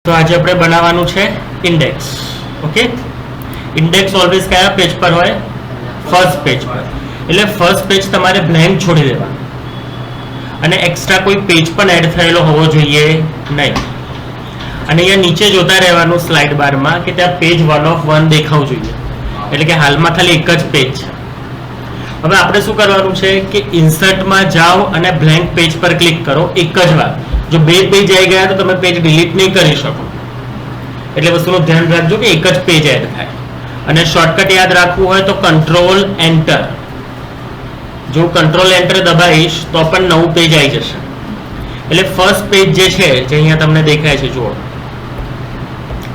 તો આજે આપણે બનાવવાનું છે ઇન્ડેક્સ. ઓકે, ઇન્ડેક્સ ઓલવેઝ કયા પેજ પર હોય? ફર્સ્ટ પેજ પર. એટલે ફર્સ્ટ પેજ તમારે બ્લેન્ક છોડી દેવાનું અને એક્સ્ટ્રા કોઈ પેજ પણ એડ થયેલો હોવો જોઈએ નહીં. અને અહીંયા નીચે જોતા રહેવાનું સ્લાઇડ બારમાં કે ત્યાં પેજ 1 of 1 દેખાવું જોઈએ, એટલે કે હાલમાં ખાલી એક જ પેજ છે. હવે આપણે શું કરવાનું છે કે ઇન્સર્ટમાં જાઓ અને બ્લેન્ક પેજ પર ક્લિક કરો એક જ વાર. જો બે પેજ આવી ગયા તો તમે પેજ ડિલીટ નહીં કરી શકો, એટલે વસ્તુનું ધ્યાન રાખજો કે એક જ પેજ એડ થાય. અને શોર્ટકટ યાદ રાખવું હોય તો કંટ્રોલ એન્ટર. જો કંટ્રોલ એન્ટર દબાવીશ તો પણ નવું પેજ આવી જશે. એટલે ફર્સ્ટ પેજ જે છે, જે અહીંયા તમને દેખાય છે, જુઓ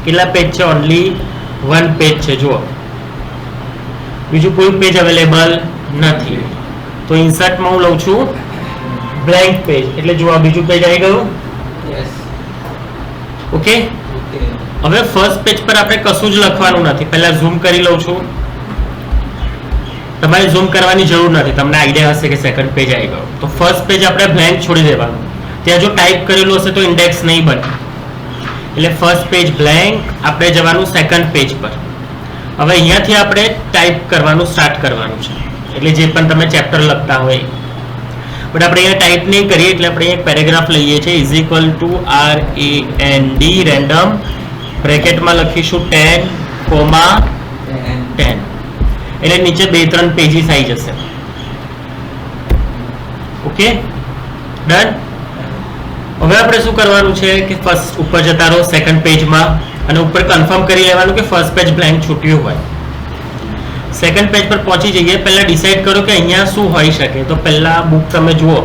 કેટલા પેજ છે? ઓનલી 1 પેજ છે. જુઓ, બીજું કોઈ પેજ અવેલેબલ નથી. તો ઇન્સર્ટમાં હું લઉં છું બ્લેન્ક પેજ, એટલે જો આ બીજું પેજ આવી ગયું. ઓકે, હવે ફર્સ્ટ પેજ પર આપણે કશું જ લખવાનું નથી. પહેલા ઝૂમ કરી લઉં છું. તમારે ઝૂમ કરવાની જરૂર નથી, તમને આઈડિયા હશે કે સેકન્ડ પેજ આવી ગયો. તો ફર્સ્ટ પેજ આપણે બ્લેન્ક છોડી દેવાનું. ત્યાં જો ટાઈપ કરેલું હશે તો ઇન્ડેક્સ નહીં બને. એટલે ફર્સ્ટ પેજ બ્લેન્ક, આપણે જવાનું સેકન્ડ પેજ પર. હવે અહીંયાથી આપણે ટાઈપ કરવાનું સ્ટાર્ટ કરવાનું છે, એટલે જે પણ તમે ચેપ્ટર લખતા હોય. બટ આપણે અહીંયા ટાઈપ નહીં કરીએ, એટલે આપણે એક પેરેગ્રાફ લઈએ છીએ. Is equal to RAND random બ્રેકેટમાં લખીશું 10, 10. એટલે નીચે 2-3 પેજીસ આવી જશે. Okay, done. હવે આપણે શું કરવાનું છે કે ફર્સ્ટ ઉપર જતા રહો સેકન્ડ પેજમાં અને ઉપર કન્ફર્મ કરી લેવાનું કે ફર્સ્ટ પેજ બ્લેન્ક છૂટ્યું હોય. સેકન્ડ પેજ પર પહોંચી જઈએ પહેલા ડિસાઈડ કરો કે અહીંયા શું હોઈ શકે. તો પહેલા બુક તમે જુઓ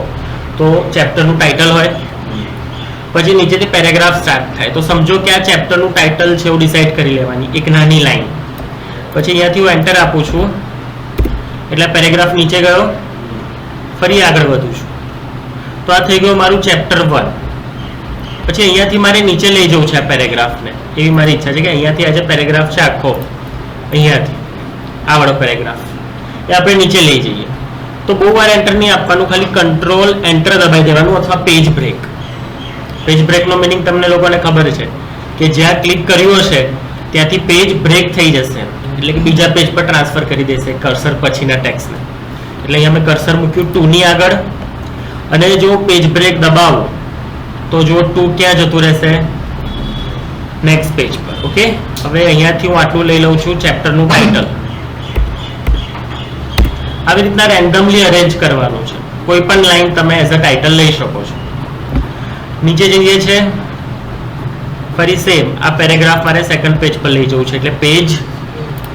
તો ચેપ્ટરનું ટાઇટલ હોય, પછી નીચેથી પેરેગ્રાફ સ્ટાર્ટ થાય. તો સમજો કે આ ચેપ્ટરનું ટાઇટલ છે એવું ડિસાઈડ કરી લેવાની એક નાની લાઈન. પછી અહીંયાથી હું એન્ટર આપું છું એટલે પેરેગ્રાફ નીચે ગયો. ફરી આગળ વધું છું તો આ થઈ ગયું મારું ચેપ્ટર 1. પછી અહીંયાથી મારે નીચે લઈ જવું છે આ પેરેગ્રાફને. એવી મારી ઈચ્છા છે કે અહીંયાથી આજે પેરેગ્રાફ છે આખો, અહીંયાથી આ વાળો પેરેગ્રાફ એ આપણે નીચે લઈ જઈએ. તો બહુ વાર એન્ટર નહીં આપવાનું, ખાલી કંટ્રોલ એન્ટર દબાઈ દેવાનું અથવા પેજ બ્રેક. પેજ બ્રેકનો મિનિંગ તમને લોકોને ખબર છે કે જ્યાં ક્લિક કર્યું હશે ત્યાંથી પેજ બ્રેક થઈ જશે, એટલે કે બીજા પેજ પર ટ્રાન્સફર કરી દેશે કર્સર પછીના ટેક્સ્ટને. એટલે અહીંયા મેં કર્સર મૂક્યું 2 ની આગળ, અને જો પેજ બ્રેક દબાવું તો જો 2 ક્યાં જતું રહેશે? નેક્સ્ટ પેજ પર. ઓકે, હવે અહીંયાથી હું આટલું લઈ લઉં છું ચેપ્ટરનું ટાઇટલ. આવી રીતના રેન્ડમલી અરેન્જ કરવાનું છે. કોઈ પણ લાઈન તમે એઝ અ ટાઇટલ લઈ શકો છો. નીચે જઈએ છે, ફરી સેમ આ પેરેગ્રાફ મારે સેકન્ડ પેજ પર લઈ જવું છે, એટલે પેજ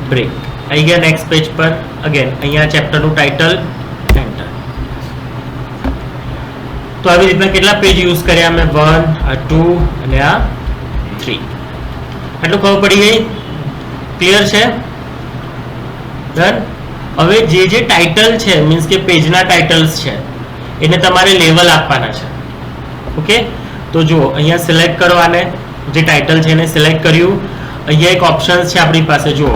બ્રેક. આવી ગયા નેક્સ્ટ પેજ પર. અગેન અહીંયા ચેપ્ટરનું ટાઇટલ, એન્ટર. તો આવી રીતના કેટલા પેજ યુઝ કર્યા મેં? 1, આ 2 અને આ 3. આટલું ખબર પડી ગઈ? ક્લિયર છે? ડન. હવે જે જે ટાઇટલ છે, મીન્સ કે પેજના ટાઇટલ્સ છે, એને તમારે લેવલ આપવાના છે. ઓકે, તો જુઓ અહીંયા સિલેક્ટ કરો આને, જે ટાઇટલ છે એને સિલેક્ટ કર્યું. અહીંયા એક ઓપ્શન છે આપણી પાસે, જુઓ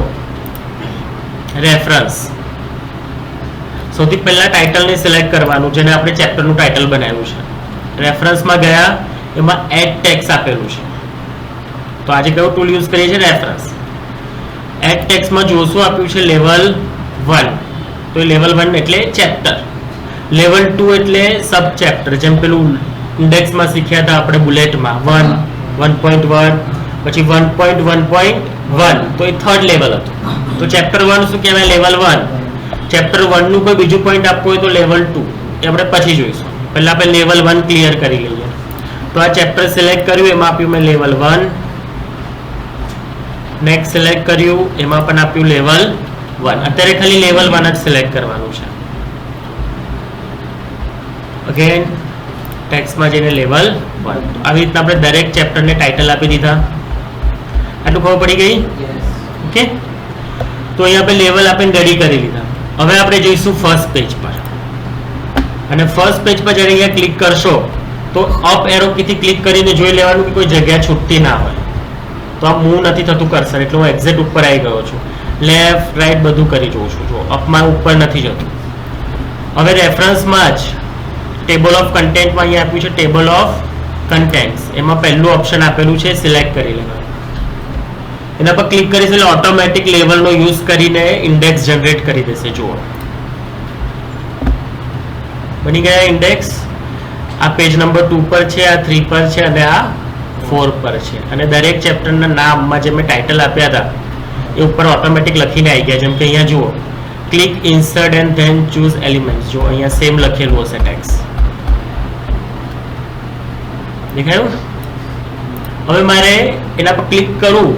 રેફરન્સ. સૌથી પહેલા ટાઇટલને સિલેક્ટ કરવાનું જેને આપણે ચેપ્ટરનું ટાઇટલ બનાવ્યું છે. રેફરન્સમાં ગયા, એમાં એડ ટેક્સ આપેલું છે. તો આજે કયો ટૂલ યુઝ કરીએ છીએ? રેફરન્સ. એડ ટેક્સમાં જુઓ શું આપ્યું છે? લેવલ 1. તો લેવલ 1 એટલે ચેપ્ટર. લેવલ 2 એટલે સબ ચેપ્ટર. જેમ પેલું ઇન્ડેક્સમાં શીખ્યા હતા આપણે બુલેટમાં 1, 1.1, પછી 1.1.1, તો એ થર્ડ લેવલ હતું. તો ચેપ્ટર 1 શું કહેવાય? લેવલ 1. ચેપ્ટર 1 નું કોઈ બીજું પોઈન્ટ આપવું હોય તો લેવલ 2, એ આપણે પછી જોઈશું. પહેલા આપણે લેવલ 1 ક્લિયર કરી લઈએ. તો આ ચેપ્ટર સિલેક્ટ કર્યું, એમાં આપ્યું મેં લેવલ 1. નેક્સ્ટ સિલેક્ટ કર્યું, એમાં પણ આપ્યું લેવલ 1. અત્યારે ખાલી લેવલ 1 જ સિલેક્ટ કરવાનું છે. અગેન ટેક્સ્ટમાં જઈને લેવલ 1. આવી રીતના આપણે દરેક ચેપ્ટરને ટાઇટલ આપી દીધા. આટલું ખબર પડી ગઈ? ઓકે, તો અહીંયા આપણે લેવલ આપીને રેડી કરી લીધા. હવે આપણે જઈશું ફર્સ્ટ પેજ પર. અને ફર્સ્ટ પેજ પર જ્યારે અહીંયા ક્લિક કરશો તો અપ એરો કીથી ક્લિક કરીને જોઈ લેવાનું કે કોઈ જગ્યા છૂટતી ના હોય. તો આ મૂવ નથી થતું કર્સર, એટલે હું એક્ઝેક્ટ ઉપર આવી ગયો છું. લેફ્ટ રાઈટ બધું કરી જોઉં છું. જો અપમાં ઉપર નથી જતું. હવે રેફરન્સમાં જ ટેબલ ઓફ કન્ટેન્ટમાં અહીંયા આપ્યું છે ટેબલ ઓફ કન્ટેન્ટ્સ, એમાં પહેલું ઓપ્શન આપેલું છે, સિલેક્ટ કરી લેવાનું. એના પર ક્લિક કરીશ એટલે ઓટોમેટિક લેવલનો યુઝ કરીને ઇન્ડેક્સ જનરેટ કરી દેશે. જુઓ બની ગયા ઇન્ડેક્સ. આ પેજ નંબર 2 પર છે, આ 3 પર છે અને આ 4 પર છે. અને દરેક ચેપ્ટરના નામમાં જે મેં ટાઇટલ આપ્યા હતા એ ઉપર ઓટોમેટિક લખીને આવી ગયા. જેમ કે અહીંયા જુઓ, click insert and then choose elements. જો અહીંયા સેમ લખેલું હશે ટેક્સ્ટ. દેખાયું? હવે મારે એના પર ક્લિક કરું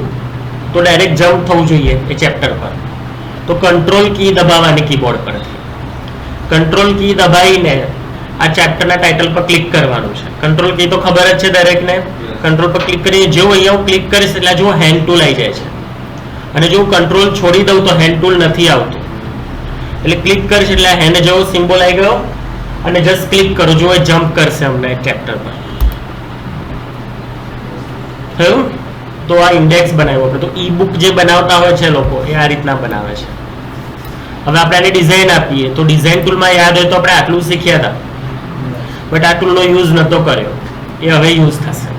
તો ડાયરેક્ટ જમ્પ થવું જોઈએ એ ચેપ્ટર પર. તો કંટ્રોલ કી દબાવવાની કીબોર્ડ પરથી. કંટ્રોલ કી દબાવીને આ ચેપ્ટરના ટાઇટલ પર ક્લિક કરવાનું છે. કંટ્રોલ કી તો ખબર જ છે દરેકને. કંટ્રોલ પર ક્લિક કરી જેવું અહીંયા હું ક્લિક કરીશ એટલે જો હેન્ડ ટૂલ આવી જાય છે. અને જો હું કંટ્રોલ છોડી દઉં તો હેન્ડ ટૂલ નથી આવતું. એટલે ક્લિક કરીશ એટલે હેન્ડ જેવો સિમ્બોલ આવી ગયો અને જસ્ટ ક્લિક કરો, જો એ જમ્પ કરશે અમને ચેપ્ટર પર. થયું? તો આ ઇન્ડેક્સ બનાવ્યો આપણે. તો ઈ બુક જે બનાવતા હોય છે લોકો એ આ રીતના બનાવે છે. હવે આપણે આની ડિઝાઇન આપીએ તો ડિઝાઇન ટૂલમાં યાદ હોય તો આપણે આટલું શીખ્યા હતા, બટ આ ટૂલનો યુઝ નહોતો કર્યો, એ હવે યુઝ થશે.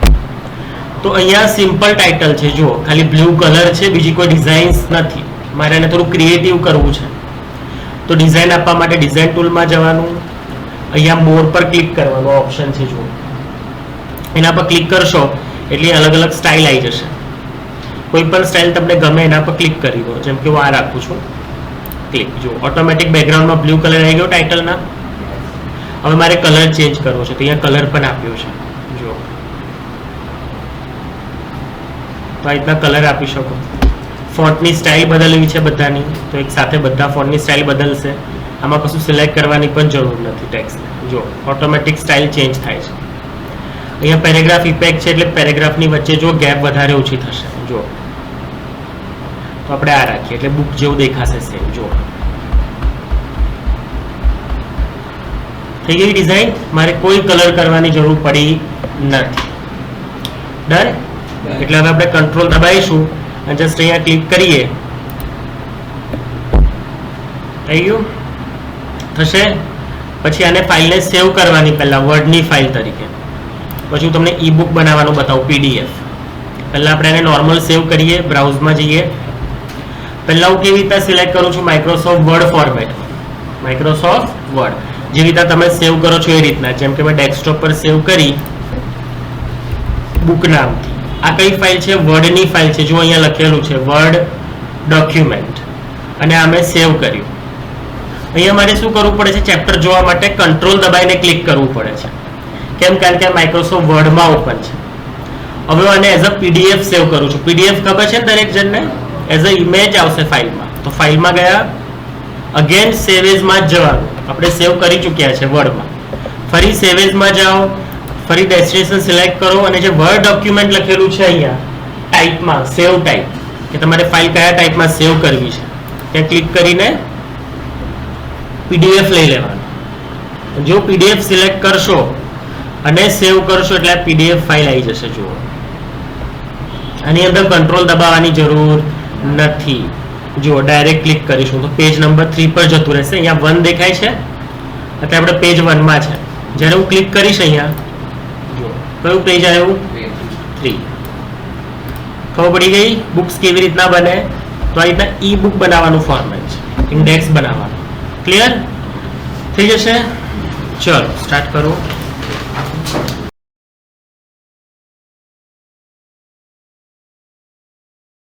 તો અહીંયા સિમ્પલ ટાઇટલ છે. જુઓ ખાલી બ્લુ કલર છે, બીજી કોઈ ડિઝાઇન્સ નથી. મારે એને થોડું ક્રિએટિવ કરવું છે તો ડિઝાઇન આપવા માટે ડિઝાઇન ટૂલમાં જવાનું. અહીંયા મોર પર ક્લિક કરવાનો ઓપ્શન છે. જુઓ એના પર ક્લિક કરશો એટલે અલગ અલગ સ્ટાઇલ આવી જશે. કોઈ પણ સ્ટાઇલ તમને ગમે એના પર ક્લિક કરી દો. જેમ કે હું આ રાખું છું, ક્લિક. જો ઓટોમેટિક બેકગ્રાઉન્ડમાં બ્લુ કલર આવી ગયો ટાઇટલના. હવે મારે કલર ચેન્જ કરવો છે તો અહીંયા કલર પણ આપ્યો છે. જો તો આ રીતના કલર આપી શકો. ફોન્ટની સ્ટાઇલ બદલવી છે બધાની તો એક સાથે બધા ફોન્ટની સ્ટાઇલ બદલશે. આમાં કશું સિલેક્ટ કરવાની પણ જરૂર નથી ટેક્સ્ટ. જો ઓટોમેટિક સ્ટાઇલ ચેન્જ થાય છે. અહીંયા પેરેગ્રાફ ઇફેક્ટ છે એટલે પેરેગ્રાફની વચ્ચે જો ગેપ વધારે ઓછી થશે. જો તો આપણે આ રાખીએ એટલે બુક જેવું દેખાશે સેમ. જો થઈ ગઈ ડિઝાઇન. મારે કોઈ કલર કરવાની જરૂર પડી નથી. ડન. એટલે હવે આપણે કંટ્રોલ દબાવીશું અને જસ્ટ અહીંયા ક્લિક કરીએ. થઈ ગયું? થશે. પછી આને ફાઇલને સેવ કરવાની પહેલા વર્ડની ફાઇલ તરીકે. પછી હું તમને ઈ બુક બનાવવાનું બતાવું, PDF. પહેલા આપણે એને નોર્મલ સેવ કરીએ. બ્રાઉઝમાં જઈએ. પહેલા હું કેવી રીતે સિલેક્ટ કરું છું? Microsoft word format. Microsoft word જે રીતે તમે સેવ કરો છો એ રીતના. જેમ કે મેં ડેસ્કટોપ પર સેવ કરી બુક નામથી. આ કઈ ફાઇલ છે? વર્ડની ફાઇલ છે. જો અહીંયા લખેલું છે વર્ડ ડોક્યુમેન્ટ અને આ મેં સેવ કર્યું. અહીંયા મારે શું કરવું પડે છે? ચેપ્ટર જોવા માટે કંટ્રોલ દબાઈને ક્લિક કરવું પડે છે. કેમ? કારણ કે માઇક્રોસોફ્ટ વર્ડમાં ઓપન છે. હવે આને એઝ અ PDF સેવ કરું છું. PDF ખબર છે ને દરેક જણને? એઝ અ ઇમેજ આવશે ફાઇલમાં. તો ફાઇલમાં ગયા, અગેન સેવ એઝમાં જ જવાનું. આપણે સેવ કરી ચૂક્યા છે વર્ડમાં. ફરી સેવ એઝમાં જાઓ, ફરી ડેસ્ટિનેશન સિલેક્ટ કરો અને જે વર્ડ ડોક્યુમેન્ટ લખેલું છે અહીંયા ટાઈપમાં, સેવ ટાઈપ, કે તમારે ફાઇલ કયા ટાઈપમાં સેવ કરવી છે ત્યાં ક્લિક કરીને PDF લઈ લેવાનું. જો PDF સિલેક્ટ કરશો અને સેવ કરશો એટલે આ PDF ફાઇલ આવી જશે. જુઓ આની અંદર કંટ્રોલ દબાવવાની જરૂર નથી. જુઓ ડાયરેક્ટ ક્લિક કરીશું તો પેજ નંબર 3 પર જતું રહેશે. અહીંયા 1 દેખાય છે એટલે આપણે પેજ 1 માં છે. જ્યારે હું ક્લિક કરીશ અહીંયા જુઓ કયું પેજ આવ્યું? 3. ખબર પડી ગઈ બુક્સ કેવી રીતના બને? તો આ રીતના ઈ બુક બનાવવાનું ફોર્મેટ છે, ઇન્ડેક્સ બનાવવાનું. ક્લિયર થઈ જશે? ચલો સ્ટાર્ટ કરો.